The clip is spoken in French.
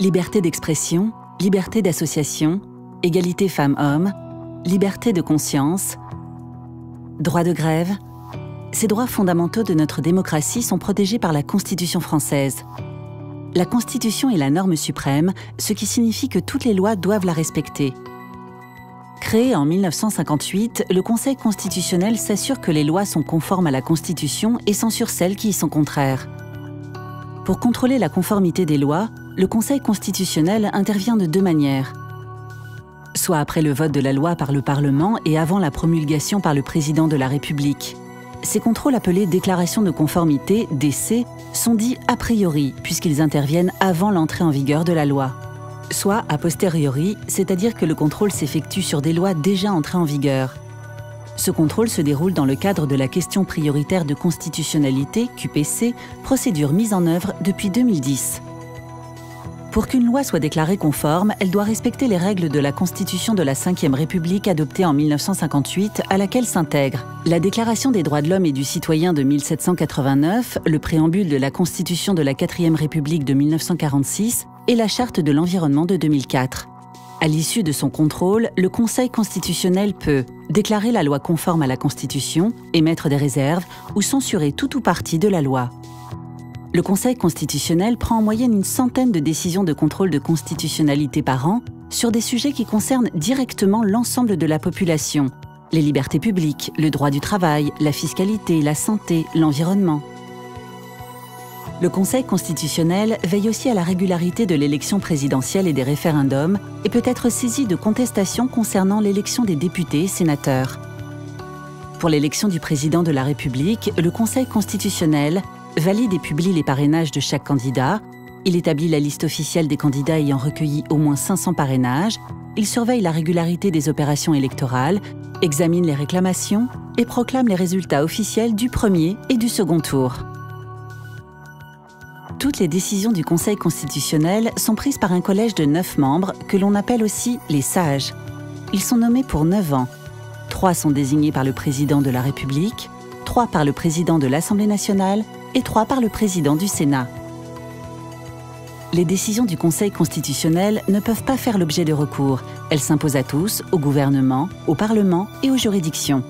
Liberté d'expression, liberté d'association, égalité femmes-hommes, liberté de conscience, droit de grève. Ces droits fondamentaux de notre démocratie sont protégés par la Constitution française. La Constitution est la norme suprême, ce qui signifie que toutes les lois doivent la respecter. Créé en 1958, le Conseil constitutionnel s'assure que les lois sont conformes à la Constitution et censure celles qui y sont contraires. Pour contrôler la conformité des lois, le Conseil constitutionnel intervient de deux manières. Soit après le vote de la loi par le Parlement et avant la promulgation par le Président de la République. Ces contrôles appelés déclaration de conformité, DC, sont dits a priori, puisqu'ils interviennent avant l'entrée en vigueur de la loi. Soit a posteriori, c'est-à-dire que le contrôle s'effectue sur des lois déjà entrées en vigueur. Ce contrôle se déroule dans le cadre de la question prioritaire de constitutionnalité, QPC, procédure mise en œuvre depuis 2010. Pour qu'une loi soit déclarée conforme, elle doit respecter les règles de la Constitution de la Ve République adoptée en 1958, à laquelle s'intègrent la Déclaration des droits de l'homme et du citoyen de 1789, le préambule de la Constitution de la IVe République de 1946 et la Charte de l'environnement de 2004. À l'issue de son contrôle, le Conseil constitutionnel peut déclarer la loi conforme à la Constitution, émettre des réserves ou censurer tout ou partie de la loi. Le Conseil constitutionnel prend en moyenne une centaine de décisions de contrôle de constitutionnalité par an sur des sujets qui concernent directement l'ensemble de la population. Les libertés publiques, le droit du travail, la fiscalité, la santé, l'environnement. Le Conseil constitutionnel veille aussi à la régularité de l'élection présidentielle et des référendums et peut être saisi de contestations concernant l'élection des députés et sénateurs. Pour l'élection du président de la République, le Conseil constitutionnel valide et publie les parrainages de chaque candidat, il établit la liste officielle des candidats ayant recueilli au moins 500 parrainages, il surveille la régularité des opérations électorales, examine les réclamations et proclame les résultats officiels du premier et du second tour. Toutes les décisions du Conseil constitutionnel sont prises par un collège de 9 membres que l'on appelle aussi les sages. Ils sont nommés pour 9 ans. 3 sont désignés par le président de la République, 3 par le président de l'Assemblée nationale et 3 par le président du Sénat. Les décisions du Conseil constitutionnel ne peuvent pas faire l'objet de recours. Elles s'imposent à tous, au gouvernement, au Parlement et aux juridictions.